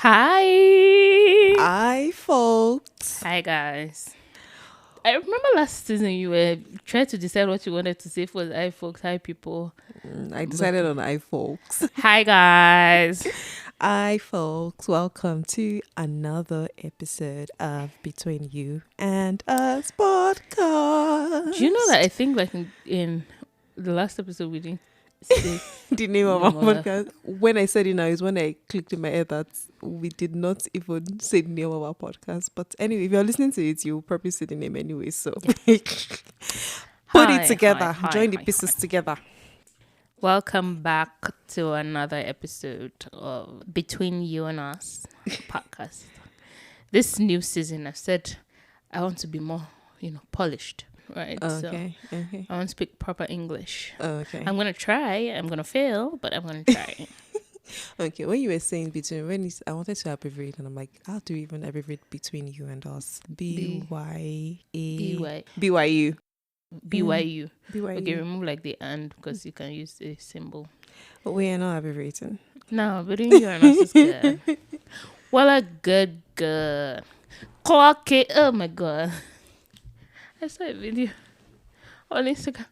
Hi. Hi, folks. Hi, guys. I remember last season you were trying to decide what you wanted to say for the hi, folks. Hi, people. I decided on hi, folks. Hi, guys. Hi, folks. Welcome to another episode of Between You and Us podcast. Do you know that I think like in the last episode we didn't say The name of our No, podcast. When I said it now is when I clicked in my head that we did not even say the name of our podcast. But anyway, if you're listening to it, you'll probably say the name anyway. So put it together. Join the pieces together. Welcome back to another episode of Between You and Us podcast. This new season, I've said I want to be more, polished, right? Okay. I want to speak proper English. Okay. I'm going to try. I'm going to fail, but I'm going to try. Okay, when you were saying between, I wanted to abbreviate, and I'm like, how do you even abbreviate between you and us? BYU. BYU. BYU. Okay, remove like the and because you can use a symbol. But we are not abbreviating. No, between you and us is good. Well, a good. Clock it. Oh my god. I saw a video on Instagram.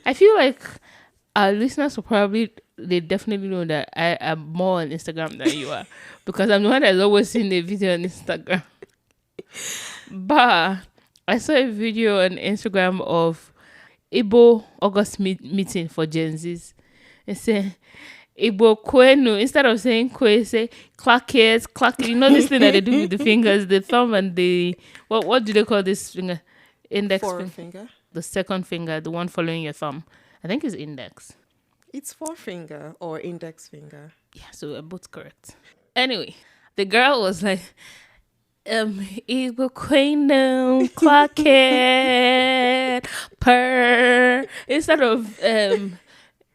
I feel like our listeners they definitely know that I am more on Instagram than you are because I'm the one that's always seen the video on Instagram. But I saw a video on Instagram of Igbo August meeting for Gen Zs. It said Igbo Kwenu. Instead of saying Kwe, say clack it. You know this thing that they do with the fingers, the thumb and the what do they call this finger? Index Forefinger. The second finger, the one following your thumb. I think it's index. It's forefinger or index finger. Yeah, so we're both correct. Anyway, the girl was like, Igbo Kwenu, clock it, per. Instead of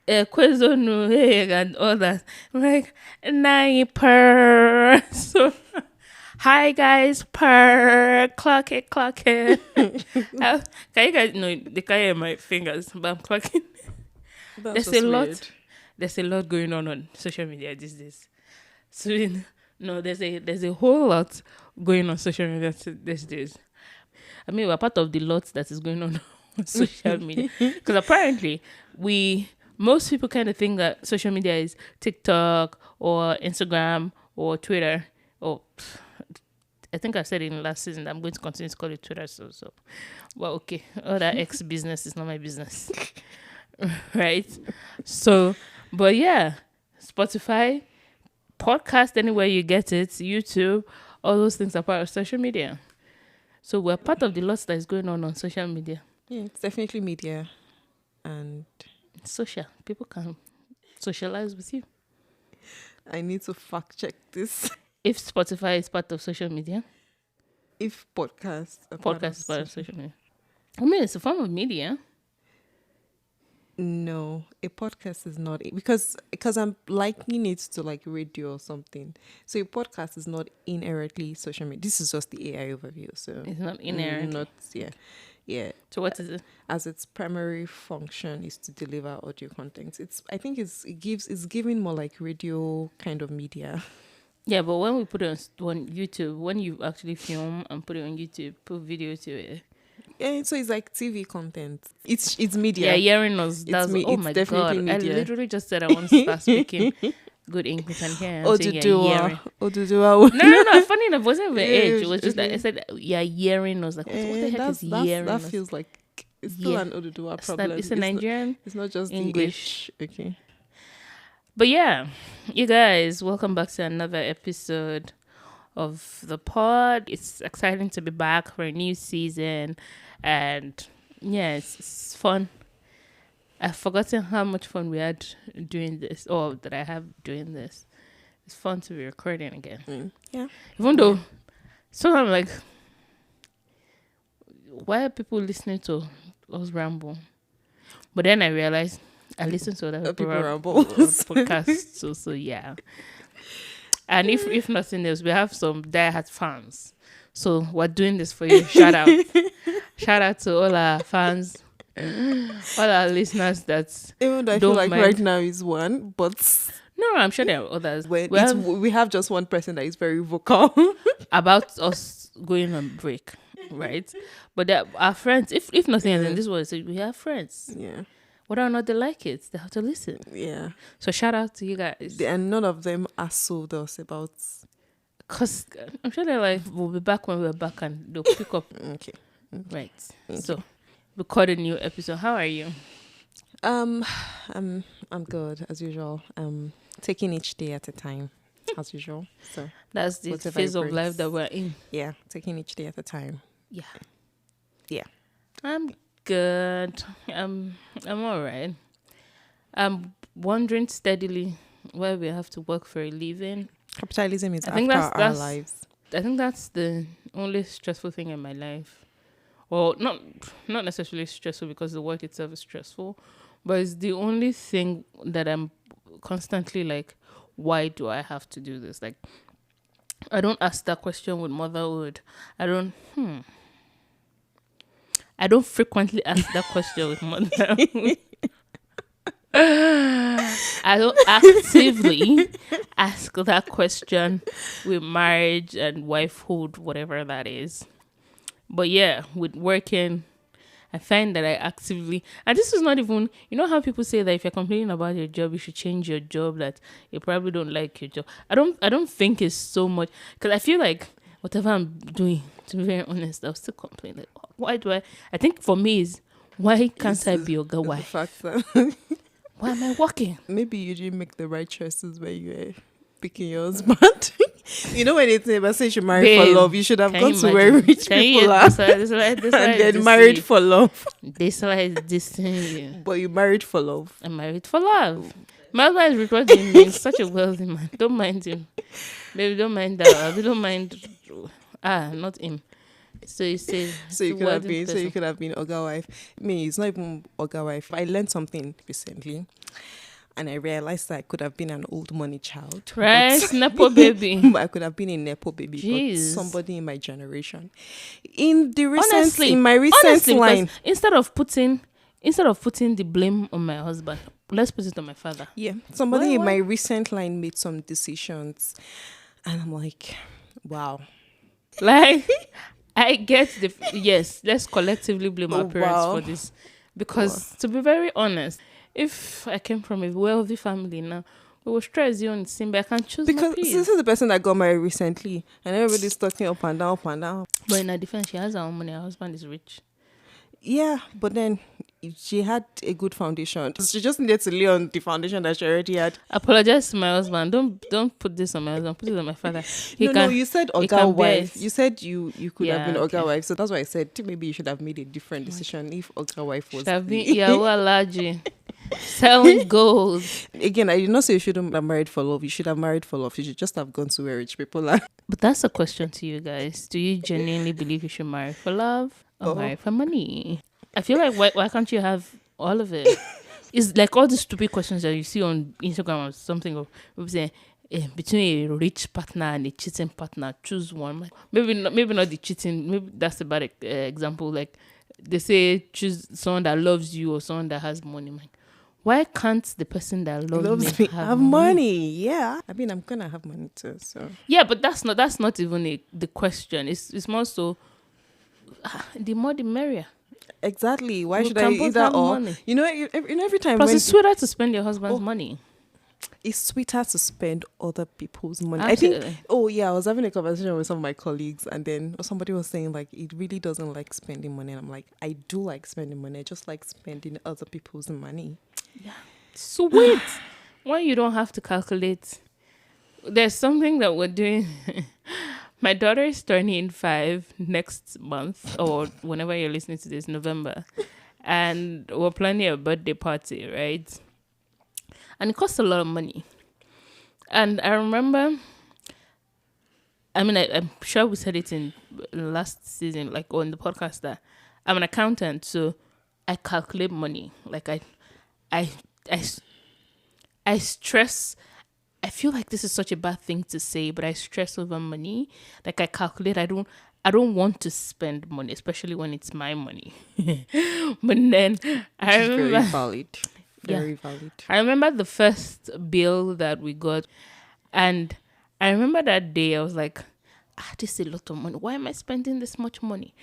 Kwezonu and all that. I'm like, nine per. So, hi guys, per. Clock it. Can you guys know, they can't hear my fingers, but I'm clocking. That's weird. There's a lot going on social media these days. So there's a whole lot going on social media these days. I mean, we're part of the lot that is going on social media because apparently most people kind of think that social media is TikTok or Instagram or Twitter or I think I said it in the last season that I'm going to continue to call it Twitter. So well, okay, all that X business is not my business. Right? So, but yeah, Spotify, podcast, anywhere you get it, YouTube, all those things are part of social media. So we're part of the lots that is going on social media. Yeah, it's definitely media and social. People can socialize with you. I need to fact check this. If Spotify is part of social media. If podcast is part of social media. I mean, it's a form of media. No, a podcast is not because I'm likening it to like radio or something. So a podcast is not inherently social media. This is just the AI overview. So it's not inherently. Yeah. So what is it? As its primary function is to deliver audio content. I think it's giving more like radio kind of media. Yeah, but when we put it on YouTube, when you actually film and put it on YouTube, put video to it. Yeah, so it's like TV content. It's media. Yeah, hearing us. Oh my god! Media. I literally just said I want to start speaking good English and here. Oduduwa. No. Funny enough, it wasn't even age. It was just that I said, yeah, hearing us. Like, what the heck is hearing us? That feels like it's still an Oduduwa problem. It's a Nigerian. It's not just English. Okay. But yeah, you guys, welcome back to another episode of the pod. It's exciting to be back for a new season, and yeah, it's fun. I've forgotten how much fun we had doing this, or that I have doing this. It's fun to be recording again. Yeah. Even though sometimes I'm like, why are people listening to us ramble? But then I realized I listen to other people ramble podcasts. So yeah. And if nothing else, we have some diehard fans. So we're doing this for you. Shout out to all our fans All our listeners that Even though I feel don't like mind. right now is one, but No, I'm sure there are others. when We have we have just one person that is very vocal. about us going on break, right? But our friends, if nothing else, and Yeah. this was we have friends. Yeah. Whether or not they like it, they have to listen. Yeah. So shout out to you guys. And none of them assoled us about. Because I'm sure they're like, we'll be back when we're back and they'll pick up. Okay. Right. Okay. So, record a new episode. How are you? I'm good as usual. Taking each day at a time, as usual. So That's the whatever phase it of life brings. that we're in. yeah, taking each day at a time. Yeah. Yeah. I'm good. I'm all right. I'm wondering steadily where we have to work for a living. Capitalism is I think after our that's lives. I think that's the only stressful thing in my life. Well, not necessarily stressful because the work itself is stressful, but it's the only thing that I'm constantly like, why do I have to do this? Like, I don't ask that question with motherhood. I don't frequently ask that question with motherhood. I don't actively ask that question with marriage and wifehood, whatever that is. But yeah, with working, I find that I actively, and this is not even, you know how people say that if you're complaining about your job, you should change your job, that you probably don't like your job. I don't think it's so much, because I feel like whatever I'm doing, to be very honest, I'll still complain. Like, why do I think for me is, why can't I be a girl? The Why? fact that Why am I working? maybe you didn't make the right choices when you were picking your husband. You know when it's never say you should marry Babe, for love, you should have can gone you to where imagine? rich Can you people are this and then married for love. This is this thing. But you married for love. I'm married for love. My husband is recording me. He's such a wealthy man. Don't mind him. Baby, don't mind that. We don't mind. Not him. So he says. So you could have been Oga wife. Me, it's not even Oga wife. I learned something recently, and I realized that I could have been an old money child. Right, but- Nepo baby. I could have been a nepo baby, Jeez. but somebody in my generation. In my Honestly, recent because line, instead of putting the blame on my husband, let's put it on my father. yeah, somebody Why- in why? my recent line made some decisions, and I'm like, wow. Like, I get yes, let's collectively blame our Oh, parents wow. for this. Because to be very honest, if I came from a wealthy family now, we will stress you on the same, but I can choose my Because peace. this is the person that got married recently, and everybody's talking up and down, up and down. But in her defense, she has her own money. Her husband is rich. Yeah, but then she had a good foundation. She just needed to lay on the foundation that she already had. Apologize to my husband. Don't put this on my husband. Put it on my father. No, you said he Oga can bear wife. it. You said you could have Yeah, been okay. Oga wife. So that's why I said maybe you should have made a different decision if Oga wife was. Should have been Iyawo Alaji. Selling gold. Again, I did not say you shouldn't have married for love. You should have married for love. You should just have gone to where rich people are. But that's a question to you guys. Do you genuinely believe you should marry for love or marry for money? I feel like why can't you have all of it? It's like all the stupid questions that you see on Instagram or something of people saying between a rich partner and a cheating partner, choose one. Like, maybe not the cheating. Maybe that's a bad example. Like they say, choose someone that loves you or someone that has money. Like, why can't the person that loves me have money? Yeah, I mean, I'm gonna have money too. So Yeah, but that's not even the question. It's more so the more the merrier. exactly. Why We should I can both either have or? money. You know, in every time Plus, when it's sweeter to spend your husband's money. it's sweeter to spend other people's money. Absolutely. I think. Oh yeah, I was having a conversation with some of my colleagues, and then somebody was saying like it really doesn't like spending money, and I'm like, I do like spending money. I just like spending other people's money. Sweet. When you don't have to calculate. There's something that we're doing. My daughter is turning 5 next month, or whenever you're listening to this, November. And we're planning a birthday party, right? And it costs a lot of money. And I remember, I'm sure we said it in last season, like on the podcast, that I'm an accountant, so I calculate money. Like I stress. I feel like this is such a bad thing to say, but I stress over money. Like I calculate. I don't want to spend money, especially when it's my money. But then I Which is very remember, valid. yeah, Very valid. I remember the first bill that we got, and I remember that day I was like, this is a lot of money. Why am I spending this much money?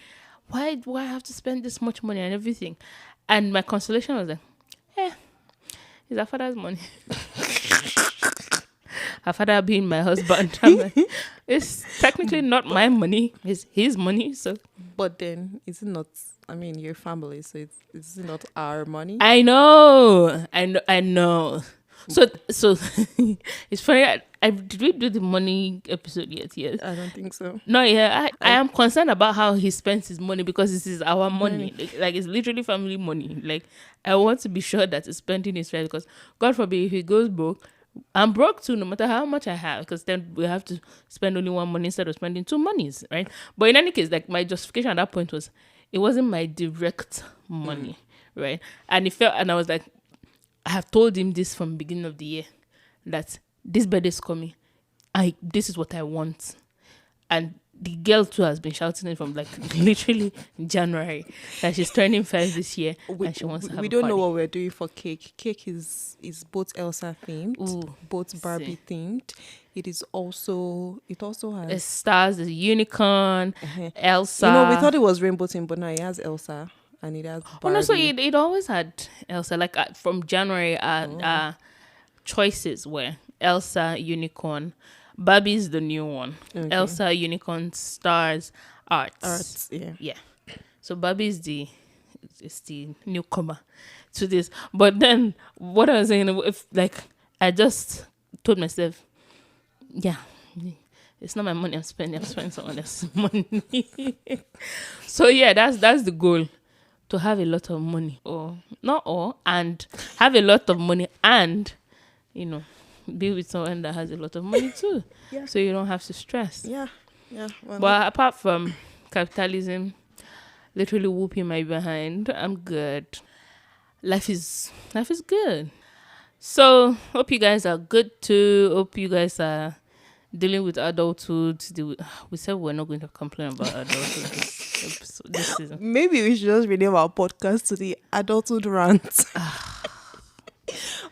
Why do I have to spend this much money and everything? And my consolation was like, it's our father's money. Her father being my husband. I'm like, it's technically not my money. It's his money. So, But then, is it not? I mean, your family, so it's not our money. I know. So it's funny. Did we do the money episode yet? Yes. I don't think so. No, yeah. I am concerned about how he spends his money because this is our money. Like it's literally family money. Like I want to be sure that he's spending his right because God forbid if he goes broke, I'm broke too, no matter how much I have, because then we have to spend only one money instead of spending two monies, right? But in any case, like my justification at that point was, it wasn't my direct money, right? And it felt, and I was like, I have told him this from the beginning of the year, that this birthday's coming. This is what I want. And the girl too has been shouting it from like literally January that she's turning 5 this year and she wants to have we a don't party. know what we're doing for cake. Cake is both Elsa themed, Ooh, both Barbie themed. It also has It stars the unicorn, Elsa. You know, we thought it was rainbow themed, but now it has Elsa and it has Barbie. Oh no, so it always had Elsa. Like from January, choices were Elsa, unicorn. Barbie's the new one. Okay. Elsa, unicorn, stars, arts. Arts, yeah. Yeah. So Barbie's the newcomer to this. But then what I was saying, if like I just told myself, yeah, it's not my money I'm spending someone else's money. So yeah, that's the goal. To have a lot of money. Or not all, and have a lot of money and, be with someone that has a lot of money too. Yeah. So you don't have to stress. Yeah. Well, But apart from capitalism literally whooping my behind, I'm good. Life is good. So hope you guys are good too. Hope you guys are dealing with adulthood. We said we're not going to complain about adulthood this season. maybe we should just rename our podcast to the Adulthood Rant.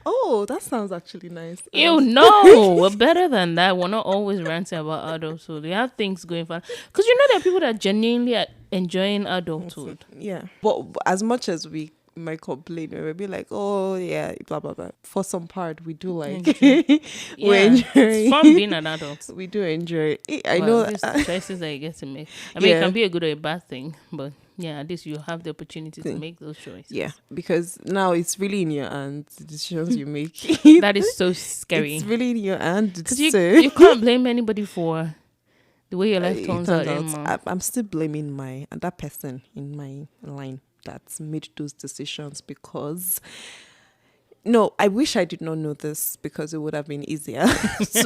Oh, that sounds actually nice. No, we're better than that. We're not always ranting about adulthood. We have things going for, because there are people that genuinely are enjoying adulthood. Yeah, but as much as we might complain, we'll be like, oh yeah, blah blah blah. For some part, we do like we enjoy. It's fun being an adult. We do enjoy it. I Well, know there's the choices that you get to make. I mean, it can be a good or a bad thing, but yeah, at least you have the opportunity to make those choices. Yeah, because now it's really in your hands, the decisions you make. That is so scary. It's really in your hands. Because you can't blame anybody for the way your life turns out. I'm still blaming that person in my line that's made those decisions, because no, I wish I did not know this, because it would have been easier.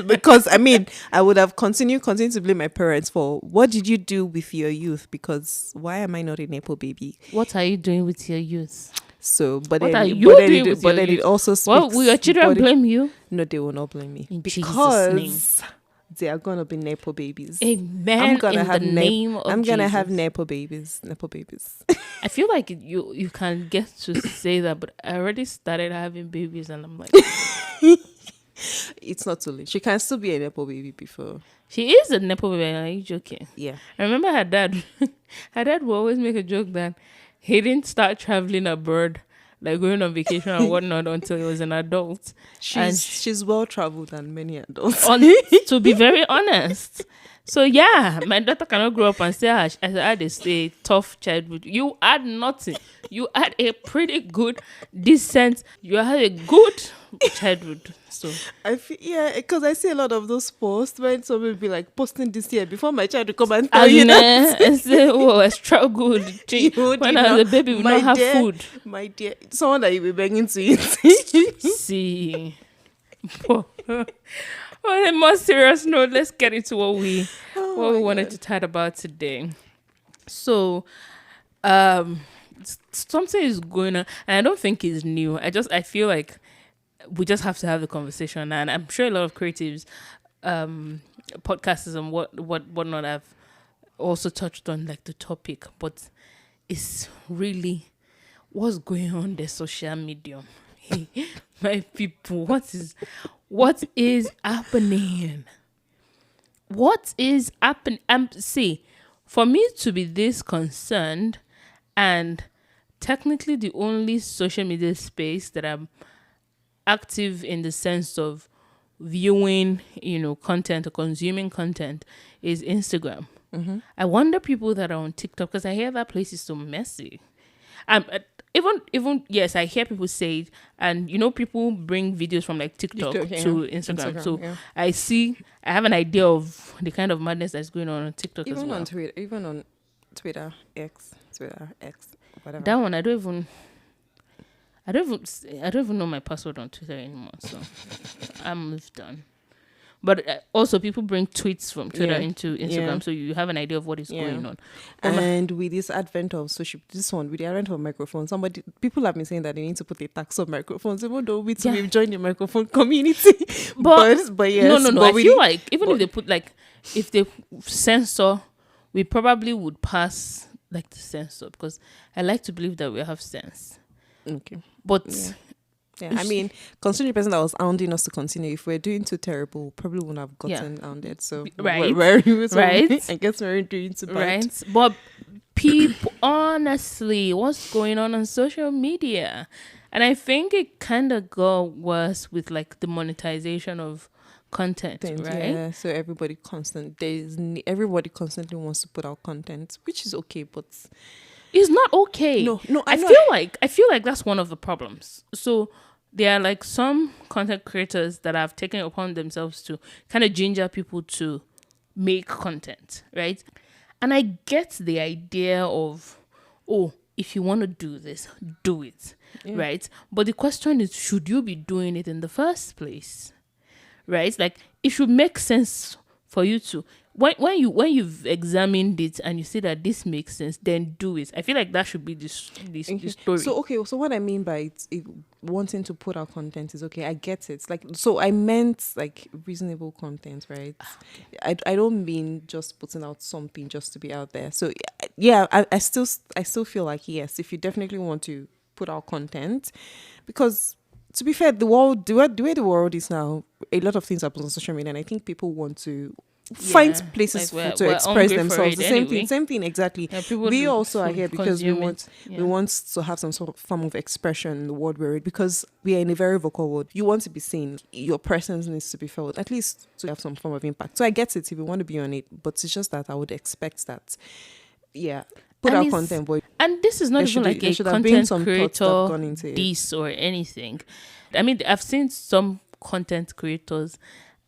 Because I mean, I would have continued to blame my parents for, what did you do with your youth? Because why am I not a Nepo baby? What are you doing with your youth? So, but What then, are you doing with your then youth? it also speaks. Well, will your children blame you? No, they will not blame me, In Jesus' because they are gonna be Nepo babies. Amen. I'm gonna have Nepo Nepo babies. I feel like you can get to say that, but I already started having babies, and I'm like, It's not too late. She can still be a Nepo baby before. she is a Nepo baby. Are you joking? Yeah. I remember her dad. Her dad would always make a joke that he didn't start traveling abroad, like going on vacation and whatnot, until he was an adult. She's well traveled than many adults. To be very honest. So yeah, my daughter cannot grow up and say I had a tough childhood. You had nothing. You had a pretty good, decent. You had a good childhood. So I feel, because I see a lot of those posts when somebody be like, posting this year before my child to come and tell you that. And say, oh, I struggled. When I was a baby, we don't have food. My dear, someone that you be begging to eat. See. On a more serious note, let's get into what we wanted to chat about today. So, something is going on, and I don't think it's new. I feel like we just have to have the conversation, and I'm sure a lot of creatives, podcasters, and whatnot have also touched on like the topic, but it's really what's going on the social media. Hey, my people, what is happening? What is happening? See, for me to be this concerned, and technically the only social media space that I'm active in the sense of viewing, content or consuming content is Instagram. I wonder people that are on TikTok, because I hear that place is so messy. Even yes, I hear people say it, and people bring videos from like TikTok to Instagram. So yeah. I have an idea of the kind of madness that's going on TikTok as Even well. on Twitter, X, whatever. That one, I don't even know my password on Twitter anymore. So I'm moved on. But also, people bring tweets from Twitter into Instagram, so you have an idea of what is going on. And with this advent of with the advent of microphones, people have been saying that they need to put a tax on microphones, even though we've joined the microphone community. but yes, no. I feel like even if they put if they censor, we probably would pass like the censor, because I like to believe that we have sense. Okay, but. Yeah, I mean, considering the person that was hounding us to continue, if we're doing too terrible, probably wouldn't have gotten hounded. So, right. I guess we're doing too bad. Right. But people, honestly, what's going on social media? And I think it kind of got worse with like the monetization of content, right? Yeah, so everybody constantly wants to put out content, which is okay, but it's not okay. No, I feel like that's one of the problems. So there are like some content creators that have taken it upon themselves to kind of ginger people to make content, right? And I get the idea of, if you want to do this, do it, right? But the question is, should you be doing it in the first place, right? Like, it should make sense for you to, when you've examined it and you see that this makes sense, then do it. I feel like that should be the story. So what I mean by wanting to put out content is, okay, I get it. Like, so I meant like reasonable content, right? Okay. I don't mean just putting out something just to be out there. So yeah, I still feel like, yes, if you definitely want to put out content, because to be fair, the way the world is now, a lot of things happen on social media, and I think people want to find places to express themselves. Same thing exactly. Yeah, we also are here because we want to have some sort of form of expression in the world we're in, because we are in a very vocal world. You want to be seen, your presence needs to be felt, at least to have some form of impact. So I get it if you want to be on it, but it's just that I would expect that, put out content, boy. And this is not even like a content creator diss or anything. I mean, I've seen some content creators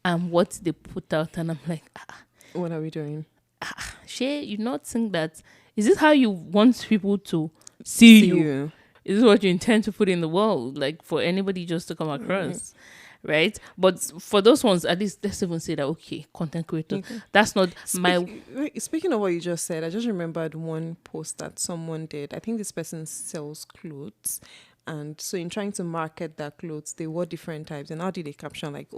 and what they put out, and I'm like, what are we doing? Shay, you not think that? Is this how you want people to see you? Is this what you intend to put in the world? Like, for anybody just to come across, right? But for those ones, at least let's even say that, okay, content creator. That's not Speaking of what you just said, I just remembered one post that someone did. I think this person sells clothes. And so in trying to market their clothes, they wore different types. And how did they caption like,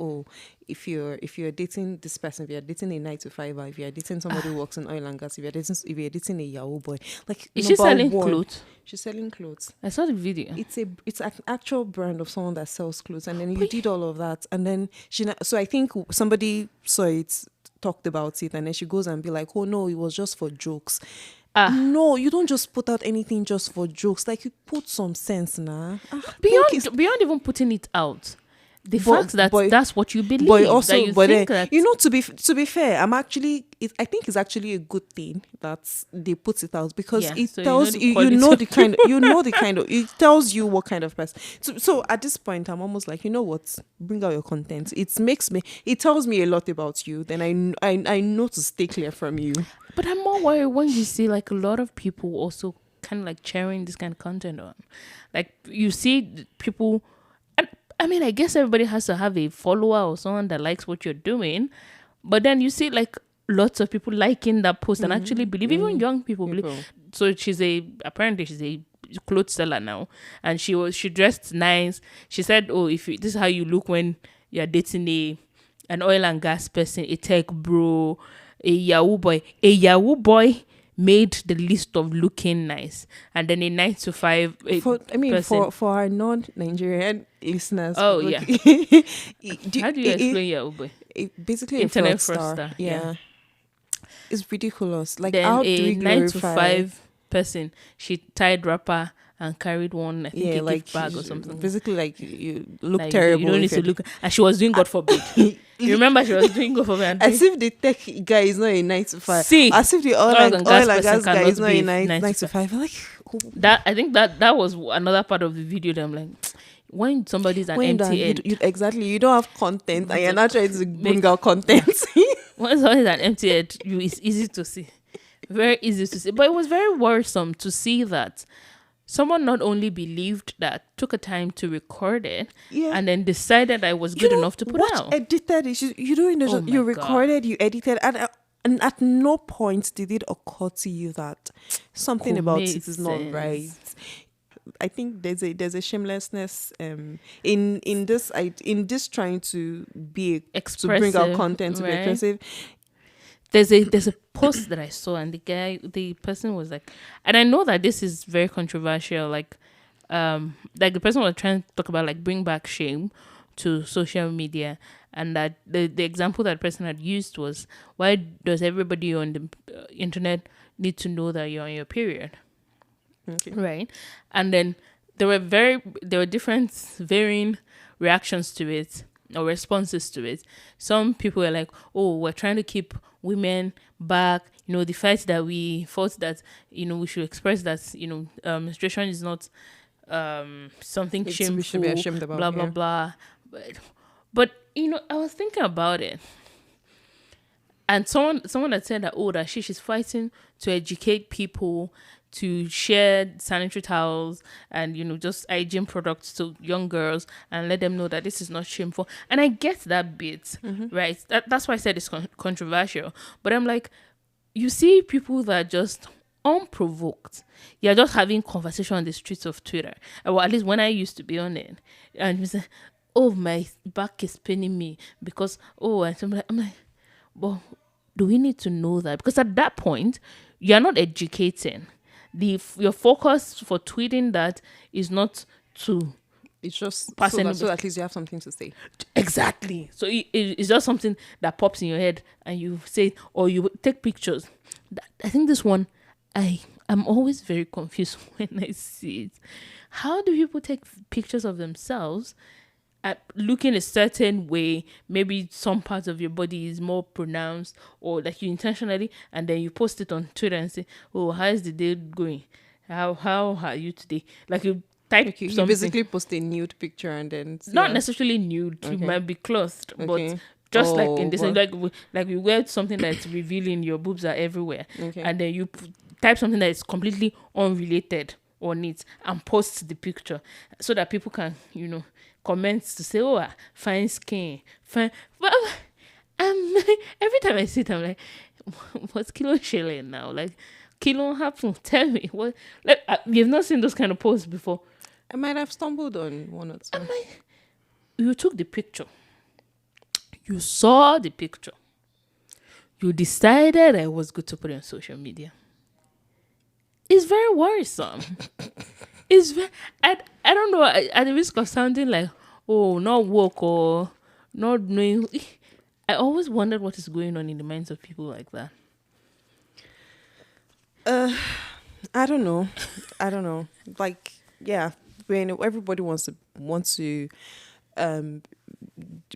if you're dating this person, if you're dating a 9-to-5, if you're dating somebody who works in oil and gas, if you're dating a Yahoo boy, like, is she selling clothes? She's selling clothes. I saw the video. It's an actual brand of someone that sells clothes, and then you did all of that, and then so I think somebody saw it, talked about it, and then she goes and be like, oh no, it was just for jokes. No, you don't just put out anything just for jokes. Like, you put some sense now. Beyond even putting it out, the fact that that's what you believe. But also, that to be fair, I think it's actually a good thing that they put it out, because it tells it tells you what kind of person. So at this point, I'm almost like, you know what? Bring out your content. It tells me a lot about you. Then I know to stay clear from you. But I'm more worried when you see like a lot of people also kind of like sharing this kind of content on. Like, you see people, and I mean, I guess everybody has to have a follower or someone that likes what you're doing. But then you see like lots of people liking that post and actually believe, even young people believe. So apparently she's a clothes seller now, and she dressed nice. She said, this is how you look when you're dating an oil and gas person, a tech bro. a Yahoo boy. A Yahoo boy made the list of looking nice, and then a 9 to 5 person. for our non-Nigerian listeners, Oh like, yeah. How do you it, explain Yahoo boy? basically a Internet fraudster. fraudster. Yeah, it's ridiculous. Like, Then how do a we nine to glorify? five person, she tied wrapper and carried one, I think, Yeah, a like, gift bag or something. basically, like, you look Like terrible. you don't need if to you're look. And she was doing God forbid. You remember she was doing God forbid. And as if the tech guy is not a 9 to 5. See, As if the oil and gas guy is not a 9 to 5. Like, that I think that was another part of the video that I'm like, when somebody's an when empty end, exactly, you don't have content and you're not trying to bring out content. when somebody's an empty end, it's easy to see, very easy to see. But it was very worrisome to see that someone not only believed that, took a time to record it, Yeah. and then decided that it was good enough to put out. Edited it. You don't know. Oh my You God. recorded, you edited, and at no point did it occur to you that something Could about make it is not sense. right. I think there's a shamelessness in this trying to be to bring out Expressive, content, to be right? expressive. There's a post that I saw, and the person was like, and I know that this is very controversial, like the person was trying to talk about like bring back shame to social media, and that the example that person had used was, why does everybody on the internet need to know that you're on your period? Okay. Right? And then there were different varying reactions to it, or responses to it. Some people were like, oh, we're trying to keep women back, the fact that we thought that we should express that menstruation is not something We shameful, should be ashamed about, blah blah yeah. blah. But I was thinking about it, and someone had said that, oh, that she's fighting to educate people to share sanitary towels and just hygiene products to young girls and let them know that this is not shameful. And I get that bit, right? That's why I said it's controversial. But I'm like, you see people that are just unprovoked. You're just having conversation on the streets of Twitter. Or at least when I used to be on it. And you say, oh, my back is paining me because, and so I'm like, well, do we need to know that? Because at that point, you're not educating. Your focus for tweeting that is not to It's just pass so at least you have something to say. exactly. So it's just something that pops in your head and you say, or you take pictures. I think this one, I'm always very confused when I see it. How do people take pictures of themselves at looking a certain way? Maybe some parts of your body is more pronounced, or like you intentionally, and then you post it on Twitter and say, oh, how is the day going? How are you today? Like you type Okay, you something. basically post a nude picture and then Not necessarily nude. You Okay. might be clothed, but Okay. just like in this, but- like you wear something that's revealing your boobs are everywhere, Okay. and then you type something that is completely unrelated on it and post the picture so that people can comment to say, oh, fine skin, fine. But every time I see it, I'm like, what's Kilo shilling now? Like, Kilo happen? Tell me what. Like, you've not seen those kind of posts before. I might have stumbled on one or two. You took the picture. You saw the picture. You decided it was good to put it on social media. It's very worrisome. It's very, I don't know, at the risk of sounding like, oh, not woke or not knowing. I always wondered what is going on in the minds of people like that. I don't know. Like, yeah, when everybody wants to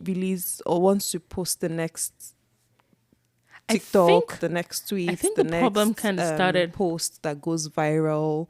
release or wants to post the next TikTok, the next tweet, I think the the next problem kind of started. post that goes viral.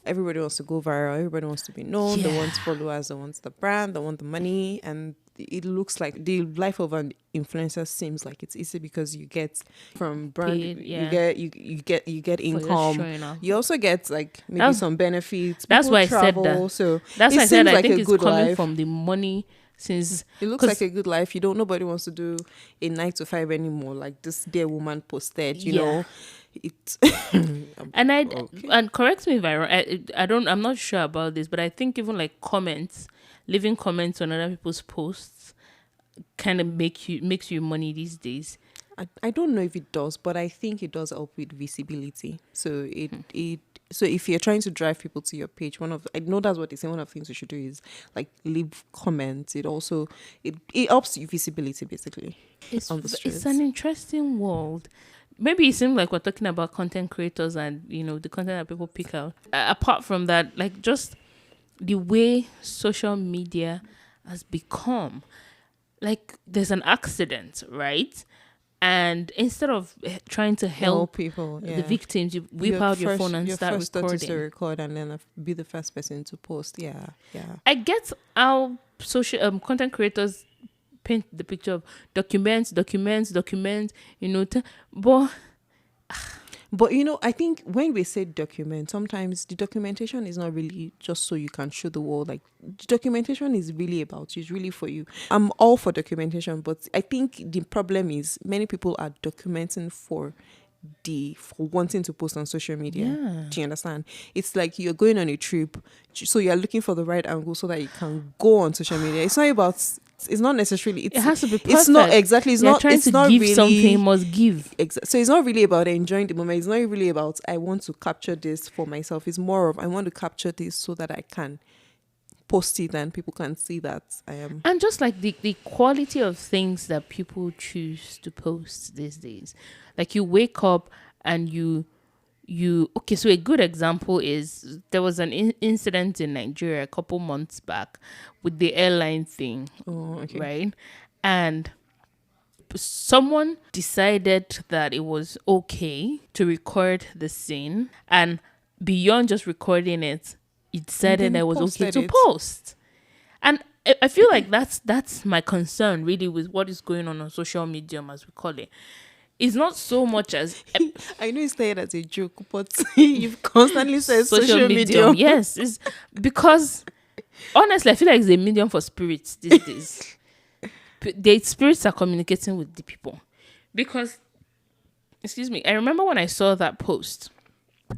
Everybody wants to go viral. Everybody wants to be known. They Yeah. want followers. They want the brand. They want the money. And it looks like the life of an influencer seems like it's easy because you get from brand, Paid, yeah. you get For just income. showing off. You also get like maybe That's- some benefits. that's People why I said that. travel, So That's it why I said seems I like think a it's good coming life. from the money, since It looks 'cause- like a good life. Nobody wants to do a 9 to 5 anymore. Like this dear woman posted, you Yeah. know, it. And Okay. and correct me if I'm wrong. I'm not sure about this, but I think even like comments, leaving comments on other people's posts, kind of makes you money these days. I don't know if it does, but I think it does help with visibility. So so if you're trying to drive people to your page, I know that's what they say. One of the things you should do is like leave comments. It also it helps you visibility basically on the It's streets. an interesting world. Maybe it seems like we're talking about content creators and the content that people pick out. Apart from that, like just the way social media has become, like there's an accident, right? And instead of trying to help People, the yeah. victims, you whip out your phone and Your start first thought is to recording. record and then be the first person to post. Yeah, yeah. I get how social content creators paint the picture of documents, but But I think when we say document, sometimes the documentation is not really just so you can show the world. Like the documentation is really about you, it's really for you. I'm all for documentation, but I think the problem is many people are documenting for wanting to post on social media. yeah. Do you understand? It's like you're going on a trip, so you're looking for the right angle so that you can go on social media. It's not about. It's not necessarily. It has to be perfect. It's not exactly. It's You're not. trying It's to not give really something, must give. So it's not really about enjoying the moment. It's not really about I want to capture this for myself. It's more of I want to capture this so that I can post it and people can see that I am. And just like the quality of things that people choose to post these days. Like you wake up and you okay, so a good example is there was an incident in Nigeria a couple months back with the airline thing, Oh, okay. right? And someone decided that it was okay to record the scene, and beyond just recording it, it decided that it was okay posted to it. post. And I feel like that's my concern really with what is going on social media, as we call it. It's not so much as I know it's started as a joke, but you've constantly said social media. Yes, it's because honestly, I feel like it's a medium for spirits these days. The spirits are communicating with the people. Because, excuse me, I remember when I saw that post,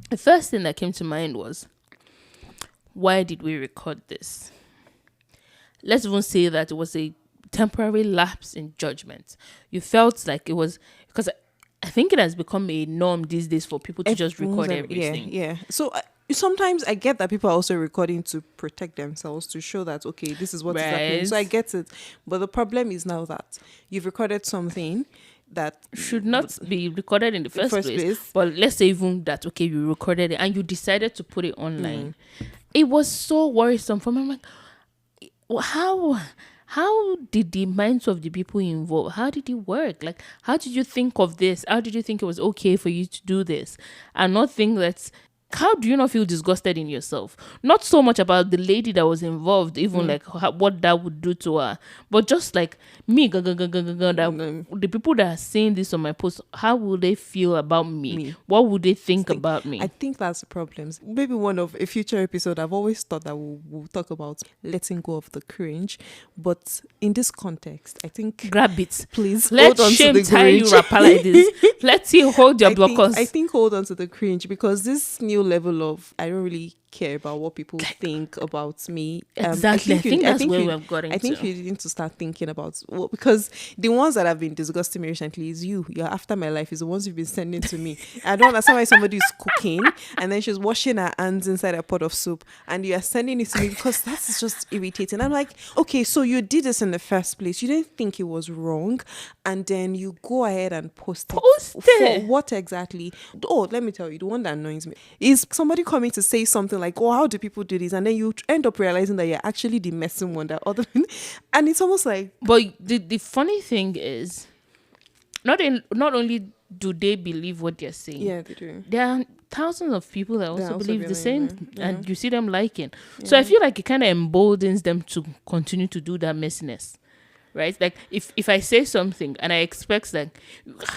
the first thing that came to mind was, why did we record this? Let's even say that it was a temporary lapse in judgment. You felt like it was, because I think it has become a norm these days for people to just record everything. Yeah. So sometimes I get that people are also recording to protect themselves, to show that, okay, this is what is happening. So I get it. But the problem is now that you've recorded something that should not be recorded in the first place. But let's say even that, okay, you recorded it and you decided to put it online. It was so worrisome for me. I'm like, how did the minds of the people involved, how did it work? Like, how did you think of this? How did you think it was okay for you to do this? And not think that, how do you not feel disgusted in yourself? Not so much about the lady that was involved, even like what that would do to her, but just like me, the people that are saying this on my post, how will they feel about me? What would they think about me? I think that's the problem. Maybe one of a future episode, I've always thought that we'll talk about letting go of the cringe, but in this context, I think grab it, please. Let's hold on shame to the tie you rapper like this. Let's see, hold your blockers. I think hold on to the cringe, because this new level of I don't really care about what people think about me. Exactly. I think that's where we've gotten to. I think you need to start thinking about because the ones that have been disgusting me recently is you're after my life, is the ones you've been sending to me. I don't understand why somebody is cooking and then she's washing her hands inside a pot of soup and you are sending it to me, because that's just irritating. I'm like, okay, so you did this in the first place, you didn't think it was wrong, and then you go ahead and post it. For what exactly? Oh, let me tell you, the one that annoys me is somebody coming to say something like, oh, how do people do this? And then you end up realizing that you're actually the messing one that other, and it's almost like. But the funny thing is, not only do they believe what they're saying, Yeah, they do. There are thousands of people that also believe the same, and you see them liking. Yeah. So I feel like it kind of emboldens them to continue to do that messiness. Right? Like if I say something and I expect that,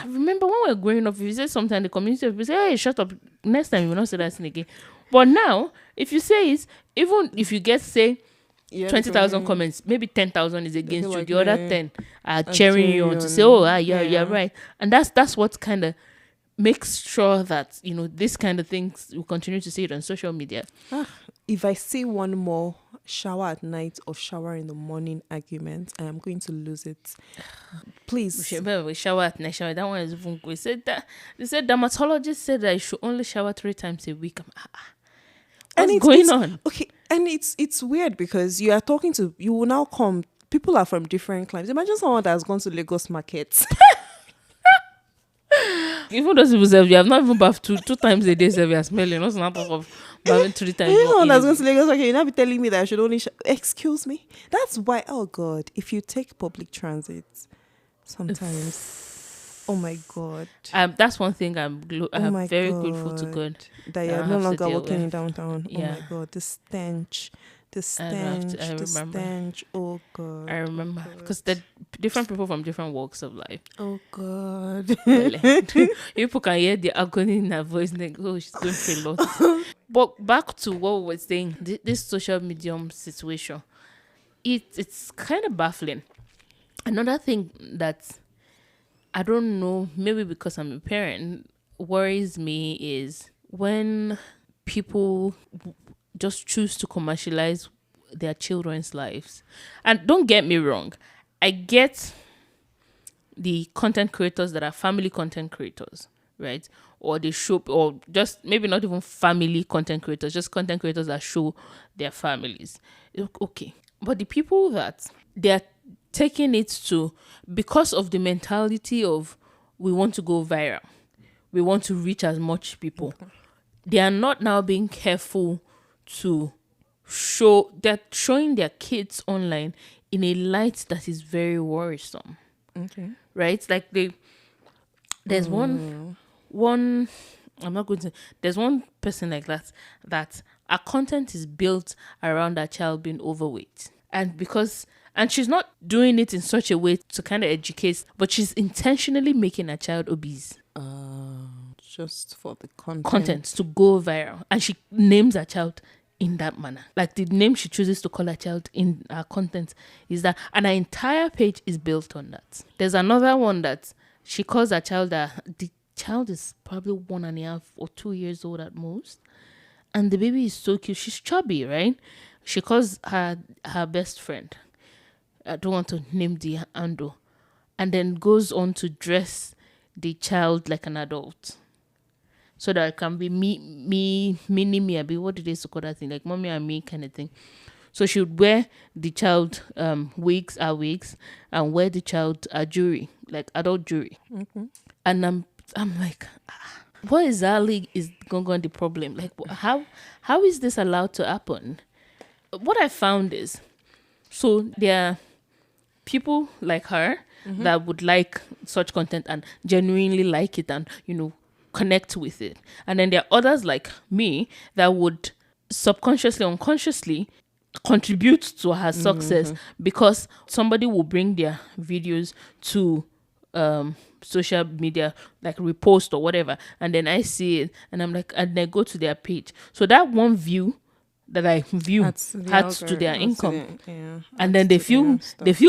remember when we were growing up, if you say something, the community will say, hey, shut up, next time you will not say that thing again. But now, if you say it, even if you get, say, 20,000 comments, maybe 10,000 is against you, the other 10 are cheering you on to say, oh, you're right. And that's what kind of makes sure that, this kind of things, we continue to see it on social media. If I see one more shower at night or shower in the morning argument, I am going to lose it. Please. We shower at night. Shower. That one is even good. They said dermatologist said that I should only shower 3 times a week. And What's going on? Okay, and it's weird because you will now come. People are from different climes. Imagine someone that has gone to Lagos market. Even those people say you have not even bathed two times a day. Say we are smelling. What's not talk of bathing 3 times? Someone that's going to Lagos market, you now be telling me that I should only. Excuse me. That's why. Oh God, if you take public transit, sometimes. Oh my God. That's one thing I'm very God. grateful to God that you're no longer working in downtown. Yeah. Oh my God, the stench. Oh God. I remember because they're different people from different walks of life. Oh God. People can hear the agony in her voice. Like, oh, she's going through a lot. But back to what we were saying, this social medium situation, it's kind of baffling. Another thing that I don't know, maybe because I'm a parent, worries me is when people just choose to commercialize their children's lives. And don't get me wrong, I get the content creators that are family content creators, right? Or they show, or just maybe not even family content creators, just content creators that show their families. Okay. But the people that they're taking it to, because of the mentality of we want to go viral, we want to reach as much people, they are not now being careful to show, they're showing their kids online in a light that is very worrisome. Okay. Right? Like there's one I'm not going to, there's one person like that our content is built around that child being overweight. And she's not doing it in such a way to kind of educate, but she's intentionally making a child obese. Just for the Content to go viral. And she names her child in that manner. Like the name she chooses to call her child in her content is that. And her entire page is built on that. There's another one that she calls her child the child is probably 1.5 or 2 years old at most. And the baby is so cute. She's chubby, right? She calls her best friend. I don't want to name the handle. And then goes on to dress the child like an adult. So that it can be me, what did they call that thing? Like mommy and me kind of thing. So she would wear the child wigs, and wear the child jewelry, like adult jewelry. Mm-hmm. And I'm like, what exactly is going on the problem? Like, how is this allowed to happen? What I found is, so there are people like her that would like such content and genuinely like it and, connect with it. And then there are others like me that would subconsciously, unconsciously contribute to her success because somebody will bring their videos to social media, like repost or whatever, and then I see it and I'm like, and I go to their page. So that one view that I view adds to their income. And then they feel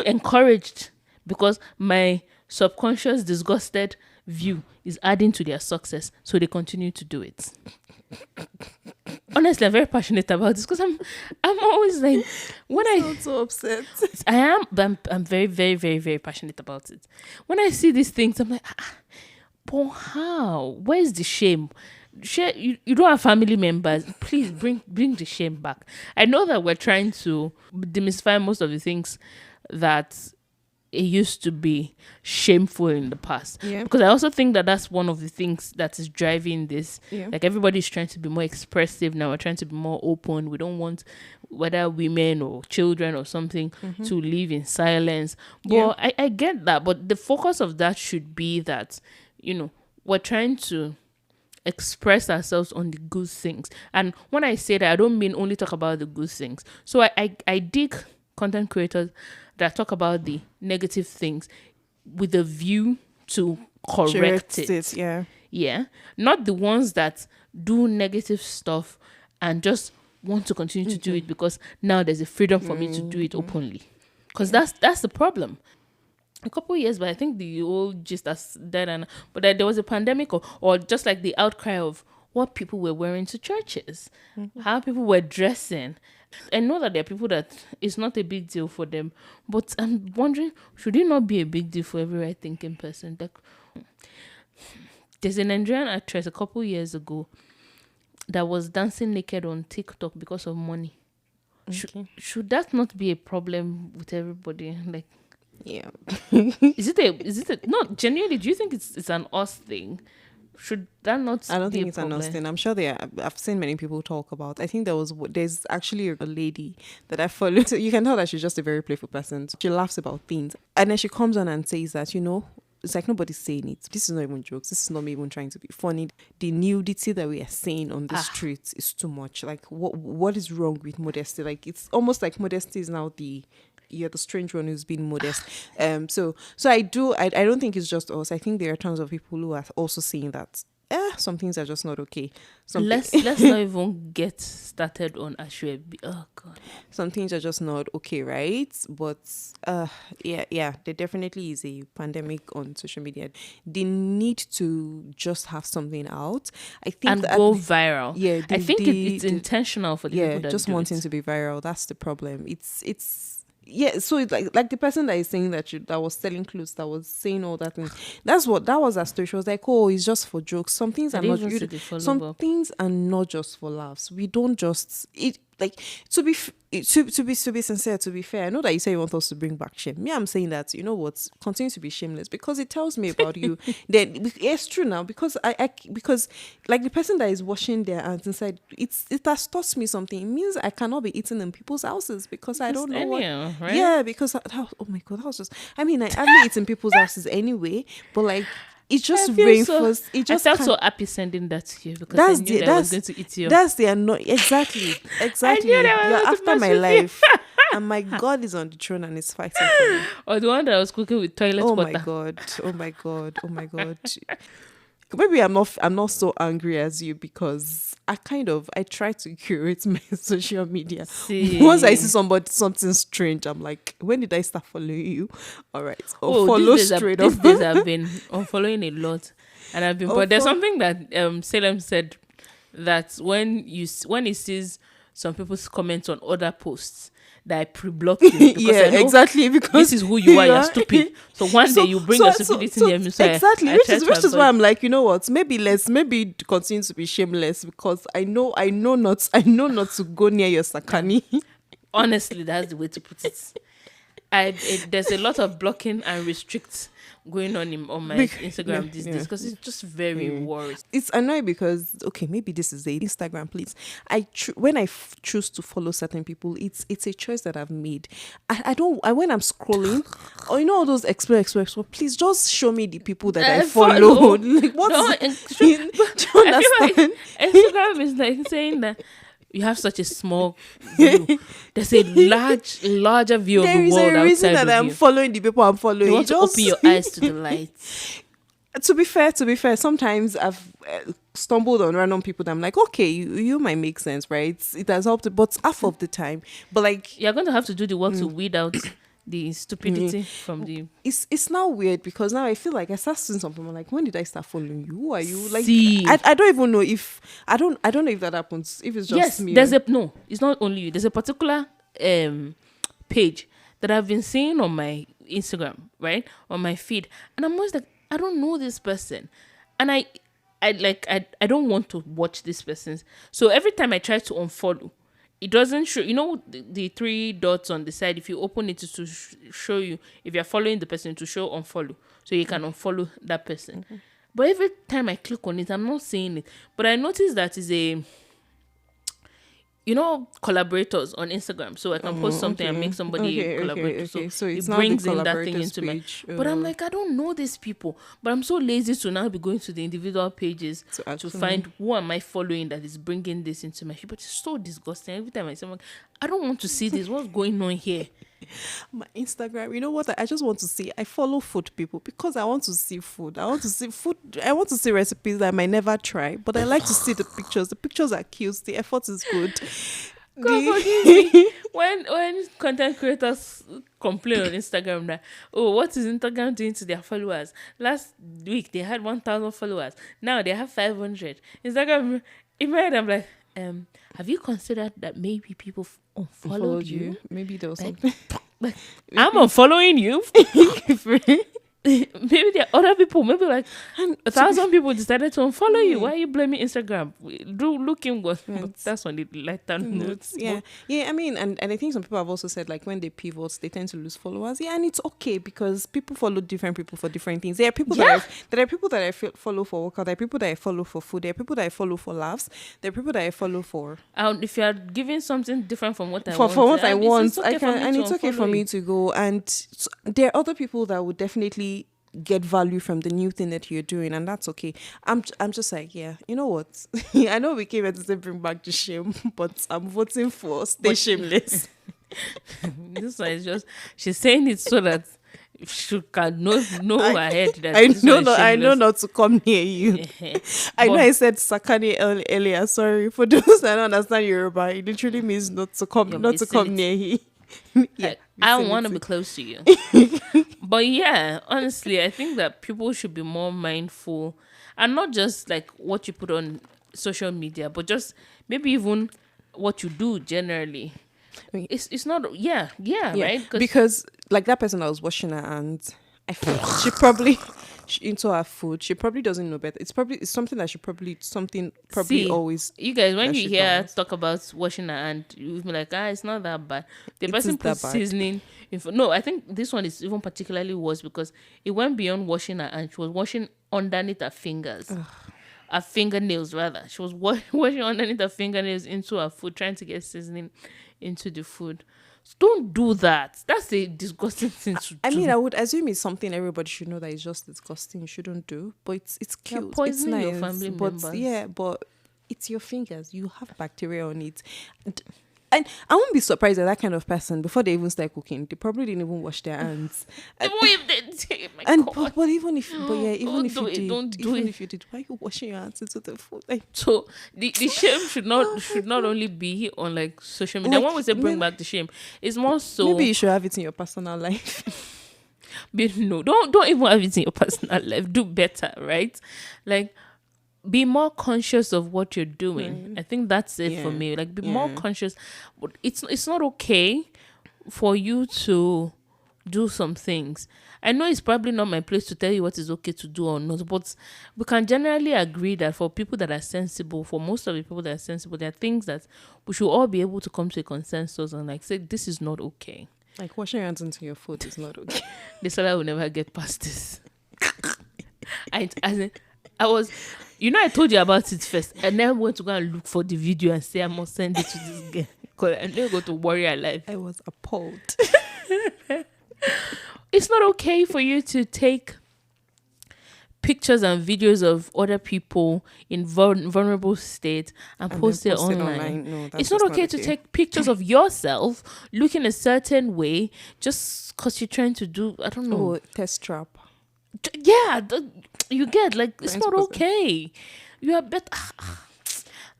encouraged because my subconscious disgusted view is adding to their success, so they continue to do it. Honestly, I'm very passionate about this because I'm always like, when I'm so upset. I am, but I'm very, very, very, very passionate about it. When I see these things, I'm like, but how? Where's the shame? You don't have family members. Please bring the shame back. I know that we're trying to demystify most of the things that it used to be shameful in the past. Yeah. Because I also think that that's one of the things that is driving this. Yeah. Like everybody's trying to be more expressive now. We're trying to be more open. We don't want whether women or children or something to live in silence. But I get that. But the focus of that should be that, we're trying to express ourselves on the good things. And when I say that, I don't mean only talk about the good things. So I dig content creators that talk about the negative things with a view to correct it. Yeah. Not the ones that do negative stuff and just want to continue to do it because now there's a freedom for me to do it openly. Because that's the problem. A couple of years, but I think the old gist has died. But there was a pandemic or just like the outcry of what people were wearing to churches, how people were dressing. I know that there are people that it's not a big deal for them, but I'm wondering, should it not be a big deal for every right thinking person? Like, there's a Nigerian actress a couple years ago that was dancing naked on TikTok because of money. Should that not be a problem with everybody? Like, Yeah. is it a no, genuinely, do you think it's an us thing? Should that not I don't be think a it's an problem? Austin. I'm sure I've seen many people talk about. I think there's actually a lady that I follow. So you can tell that she's just a very playful person. She laughs about things, and then she comes on and says that it's like nobody's saying it. This is not even jokes. This is not me even trying to be funny. The nudity that we are seeing on the streets is too much. Like what is wrong with modesty? Like it's almost like modesty is now you're the strange one who's being modest. So I don't think it's just us. I think there are tons of people who are also saying that some things are just not okay. Let's not even get started on Ashwebi. Oh god. Some things are just not okay, right? But yeah, there definitely is a pandemic on social media. They need to just have something out. I think And go viral. Yeah, I think it's intentional for the people that just do wanting it. to be viral. That's the problem. It's yeah, so it's like the person that is saying that was selling clothes, that was saying all that thing. That was her story. She was like, "Oh, it's just for jokes. Some things I are didn't not. even see the follow Some up. things are not just for laughs. We don't just it like to be sincere. To be fair, I know that you say you want us to bring back shame. Me, I'm saying that continue to be shameless because it tells me about you. Then it's true now because because like the person that is washing their hands inside, it has taught me something. It means I cannot be eating in people's houses because I don't know what. Anyhow, right? Yeah, because oh my god, that was just. I mean, I hardly eat in people's houses anyway, but like it just reinforced. I felt so happy sending that to you because That's I knew that I was going to eat you. That's the exactly. I knew that I was You're going to after mess my with you. life, and my God is on the throne and is fighting for me. Or the one that I was cooking with toilet Oh water. my God! Oh my God! Oh my God! Maybe I'm not so angry as you because I try to curate my social media. See. Once I see something strange, I'm like, when did I start following you? All right, follow straight These up. days I've been unfollowing a lot, and I've been. But there's something that Salem said that when he sees some people's comments on other posts, that I pre-block you because Yeah, I know exactly, because this is who you are. You're stupid. So one day you bring your stupidity near me. So exactly, I which try is to which is avoid. why I'm like, you know what? Maybe continue to be shameless because I know not to go near your sakani. Honestly, that's the way to put it. There's a lot of blocking and restrict going on my Instagram these days because it's just very worrisome. It's annoying because maybe this is a Instagram, please. When I choose to follow certain people, it's a choice that I've made. I don't. When I'm scrolling, or all those explore, please just show me the people that I follow. Like what? Do you I feel understand? like Instagram is like saying that you have such a small view. There's a larger view of There the is world a reason outside that of I'm you. following the people I'm following. You want to Just open your eyes to the light. to be fair, sometimes I've stumbled on random people that I'm like, okay, you might make sense, right? It has helped, but half of the time, but like You're going to have to do the work to weed out the stupidity from the. it's now weird because now I feel like I start seeing some people. I'm like, when did I start following you? Who are you? Like, See. I don't even know if I don't know if that happens. If it's just Yes, me. no, it's not only you. There's a particular page that I've been seeing on my Instagram, right, on my feed, and I'm always like, I don't know this person, and I don't want to watch this person's. So every time I try to unfollow, it doesn't show. The three dots on the side. If you open it to show you if you're following the person, to show unfollow, so you can unfollow that person. Mm-hmm. But every time I click on it, I'm not seeing it. But I noticed that is a collaborators on Instagram, so I can post something and make somebody a collaborator. So it's it not brings the in that thing collaborators into my. page. But I'm like, I don't know these people, but I'm so lazy to now be going to the individual pages to find who am I following that is bringing this into my feed. But it's so disgusting. Every time I say, I don't want to see this. What's going on here? My Instagram, you know what? I just want to see. I follow food people because I want to see food. I want to see food. I want to see recipes that I might never try, but I like to see the pictures. The pictures are cute. The effort is good. God forgive me. When content creators complain on Instagram that, what is Instagram doing to their followers? Last week they had 1,000 followers. Now they have 500. Instagram, in my head, I'm like, have you considered that maybe people unfollowed Followed you? you. Maybe there was Like, something. like I'm unfollowing you. Maybe there are other people, maybe like And 1,000 people decided to unfollow you. Hmm. Why are you blaming Instagram? Do looking what, but Right. that's on the lighter notes. Yeah, yeah. I mean, and I think some people have also said like when they pivot, they tend to lose followers. Yeah, and it's okay because people follow different people for different things. There are people Yeah. there are people that I follow for workout. There are people that I follow for food. There are people that I follow for laughs. There are people that I follow for If you are giving something different from what I for want, what I want. it's okay I for can, me and to it's okay for unfollow me you. to go. And there are other people that would definitely get value from the new thing that you're doing, and that's okay. I'm just like, yeah, you know what? I know we came here to say bring back the shame, but I'm voting for stay shameless. This one is just she's saying it so that she can know ahead that I this know one is not, I know shameless. not to come near you. I know But I said sakani earlier. Sorry for those that don't understand Yoruba. It literally means not to come, your not to come vicinity. near you. Yeah, I want to be vicinity. close to you. But yeah, honestly, I think that people should be more mindful and not just like what you put on social media, but just maybe even what you do generally. Wait. It's not yeah, Yeah, right? because like that person that was washing her hands, I feel she probably into her food. She probably doesn't know better. It's something that she probably See, always you guys, when that you she hear does. talk about washing her hand, you'll be like, it's not that bad. The It person is put that bad. seasoning. No, I think this one is even particularly worse because it went beyond washing her hand. She was washing underneath her fingers. Her fingernails, rather. She was washing underneath her fingernails into her food, trying to get seasoning into the food. So don't do that. That's a disgusting thing to I do. mean, I would assume it's something everybody should know that is just disgusting. You shouldn't do, but it's You're cute. It's poisoning nice, your family but members. yeah, but it's your fingers. You have bacteria on it, and I won't be surprised that that kind of person before they even start cooking, they probably didn't even wash their hands. And, Even if they, my and God. but even if but yeah, even Don't if do you it, did, don't do even it. if you did, why are you washing your hands into the food? Like, So the shame should not only be on like social media. like When we say bring maybe, back the shame, it's more so maybe you should have it in your personal life. no, don't even have it in your personal life. Do better, right? Like be more conscious of what you're doing. Right. I think that's it for Yeah. me. Like be more Yeah. conscious. But it's not okay for you to do some things. I know it's probably not my place to tell you what is okay to do or not, but we can generally agree that for people that are sensible, for most of the people that are sensible, there are things that we should all be able to come to a consensus and like say this is not okay. Like washing your hands into your food is not okay. Desola will never get past this. I was, I told you about it first, and then went to go and look for the video and say I must send it to this girl because I'm not going to worry her life. I was appalled. It's not okay for you to take pictures and videos of other people in vulnerable state and post it online. No, It's not okay to take pictures of yourself looking a certain way just because you're trying to do, I don't know. Oh, test trap. Yeah, you get like it's Trying not to post it. okay. You are better.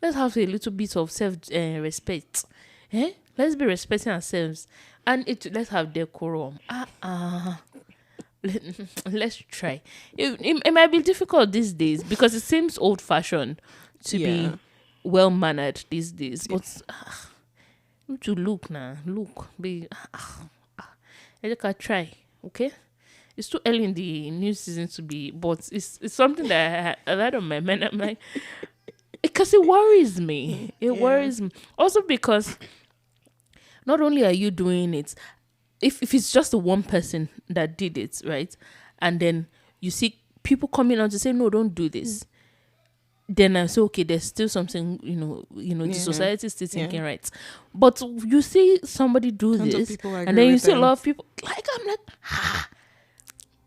Let's have a little bit of self respect. Let's be respecting ourselves, and let's have decorum. Let's try. It might be difficult these days because it seems old fashioned to be well mannered these days. But to look now, be. I can try. Okay. It's too early in the new season to be, but it's something that I had on my mind. I'm like, because it worries me. It worries me. Also because not only are you doing it, if it's just the one person that did it, right? And then you see people coming out to say, no, don't do this. Then I say, okay, there's still something, the society is still thinking right. But you see somebody do Tons of this, people and agree then you with see a them. lot of people, I'm like,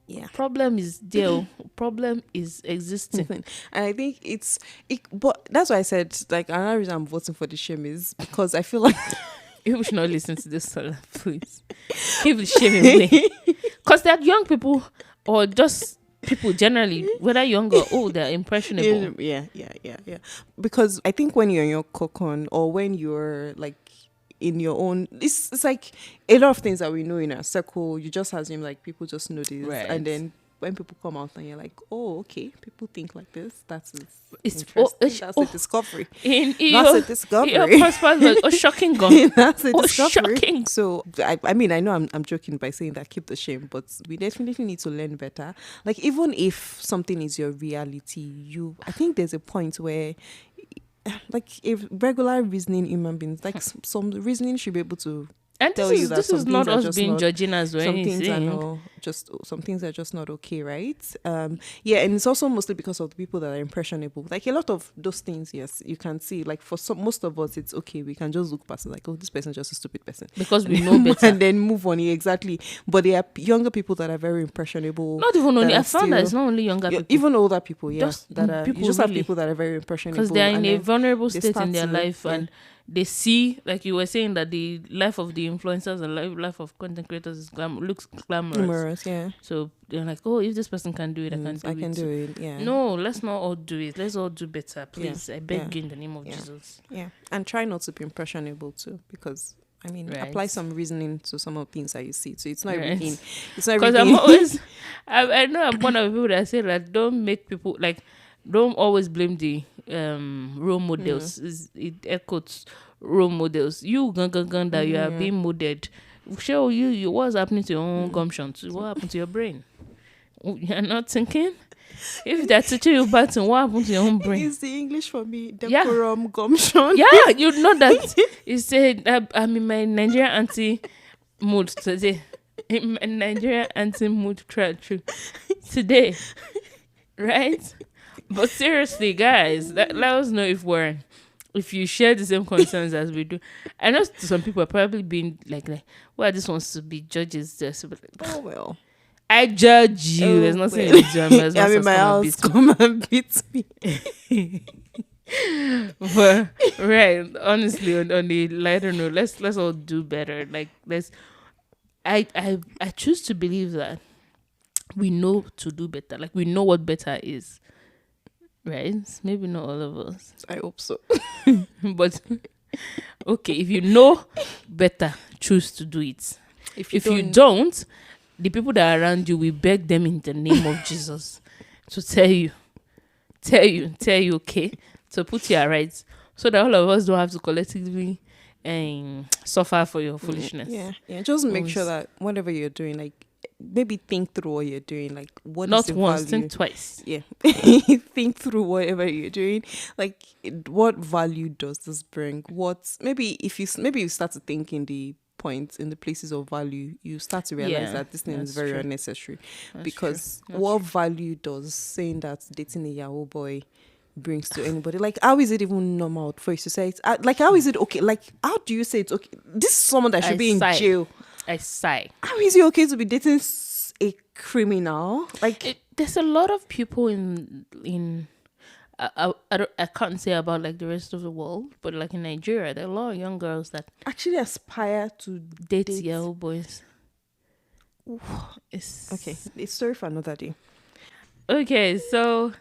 Yeah. problem is there. Problem is existing. And I think but that's why I said, like, another reason I'm voting for the shame is because I feel like You should not listen to this song, please. Keep the shame away. Because they're young people or just people generally, whether young or old, they're impressionable. yeah. Because I think when you're in your cocoon or when you're like in your own, it's like a lot of things that we know in our circle, you just assume like people just know this, Right. and then when people come out and you're like, oh, okay, people think like this. That's It's interesting. That's a discovery. In That's a your discovery. prospect was a shocking gun. That's a Oh, discovery. shocking. So I mean, I know I'm joking by saying that keep the shame, but we definitely need to learn better. Like even if something is your reality, I think there's a point where, like, if regular reasoning human beings, like some reasoning should be able to And tell you that this some is things not are us just being not, judging us or some things are anything. not just some things are just not okay, right? Yeah, and it's also mostly because of the people that are impressionable. Like a lot of those things, yes, you can see. Like for most of us, it's okay. We can just look past it, like, oh, this person's just a stupid person, Because we know better. and then move on. Yeah, exactly. But there are younger people that are very impressionable. Not even only. that I are found that still- it's not only younger yeah, people. even older people, yeah, Just that are. people You just have really. people that are very impressionable Because they're in and a then vulnerable they state in start their to- life, yeah. and they see, like you were saying, that the life of the influencers and life of content creators is looks glamorous. Numerous, yeah. So they're like, oh, if this person can do it, I I can can do it. do it. Yeah. No, let's not all do it. Let's all do better, please. I beg Yeah. you in the name of Yeah. Jesus. Yeah, and try not to be impressionable too, because I mean, Right. apply some reasoning to some of the things that you see. So it's not Right. everything. It's not Because everything. I'm always, I know I'm one of the people that say that don't make people like, don't always blame the role models. It echoes role models. You gun that you are being molded. Show you what's happening to your own gumptions. What happened to your brain? You're not thinking. If they're teaching you Latin, what happened to your own brain? It's the English for me. Yeah. Decorum, gumption. Yeah, you know that. He said, I'm in my Nigerian auntie mood today. In my Nigerian auntie mood true today. Right? But seriously, guys, let us know if you share the same concerns as we do. I know some people are probably being like, well, this wants to be judges. Just Oh well. I judge you. There's nothing in the I'm in my house. Come and beat me. But right, honestly, on the lighter note, let's all do better. Like I choose to believe that we know to do better. Like we know what better is. Right? Maybe not all of us. I hope so. But okay, if you know better, choose to do it. If you don't, the people that are around you, we beg them in the name of Jesus to tell you, okay, to put you right, so that all of us don't have to collectively suffer for your foolishness. Yeah. Just make sure that whatever you're doing, like maybe think through what you're doing. Like what Not is the once, value? think twice. Yeah. Think through whatever you're doing. Like what value does this bring? Maybe if you start to think in the points, in the places of value, you start to realize that this thing is very unnecessary. Because what value does saying that dating a Yahoo boy brings to anybody? Like, how is it even normal for you to say it? Like, how is it okay? Like, how do you say it's okay? This is someone that should be in jail. I sigh. How is it okay to be dating a criminal? Like, there's a lot of people in I can't say about like the rest of the world, but like in Nigeria, there are a lot of young girls that actually aspire to date Yahoo boys. It's okay. It's story for another day. Okay, so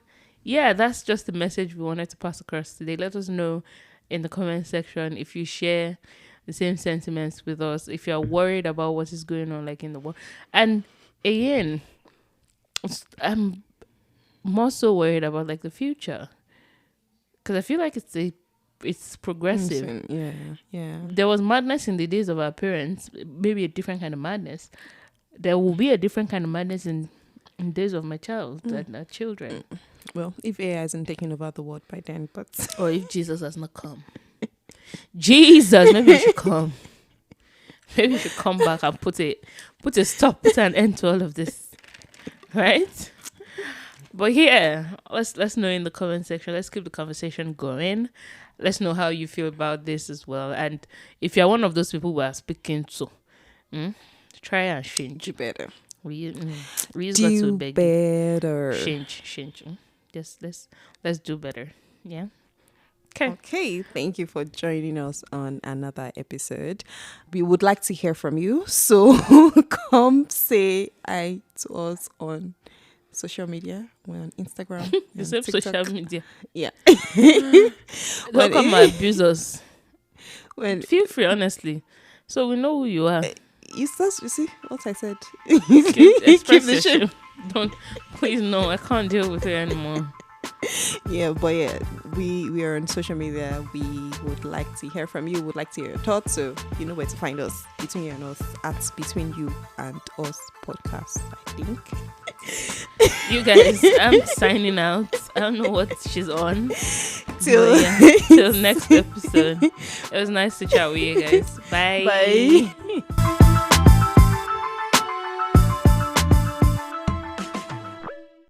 yeah, that's just the message we wanted to pass across today. Let us know in the comment section if you share the same sentiments with us, if you're worried about what is going on like in the world. And again, I'm more so worried about like the future, because I feel like it's progressive. Yeah. There was madness in the days of our parents, maybe a different kind of madness. There will be a different kind of madness in days of my child and our children. Well, if AI isn't taking over the world by then, but or if Jesus has not come. Jesus, maybe he should come. Maybe he should come back and put an end to all of this. Right? But yeah, let's know in the comment section. Let's keep the conversation going. Let's know how you feel about this as well. And if you're one of those people we are speaking to, try and change. Do better. We use God to beg better. Change. Just let's do better. Yeah. Okay, thank you for joining us on another episode. We would like to hear from you, so come say hi to us on social media. We're on Instagram. The same social media. Yeah. Don't come and abuse us. Feel free, honestly. So we know who you are. You see what I said? Keep the shame. Don't, please, no, I can't deal with it anymore. Yeah, but yeah, we are on social media. We would like to hear from you. Would like to hear your thoughts. So you know where to find us. Between You and Us at Between You and Us podcast, I think. You guys, I'm signing out. I don't know what she's on. Till Till next episode. It was nice to chat with you guys. Bye. Bye.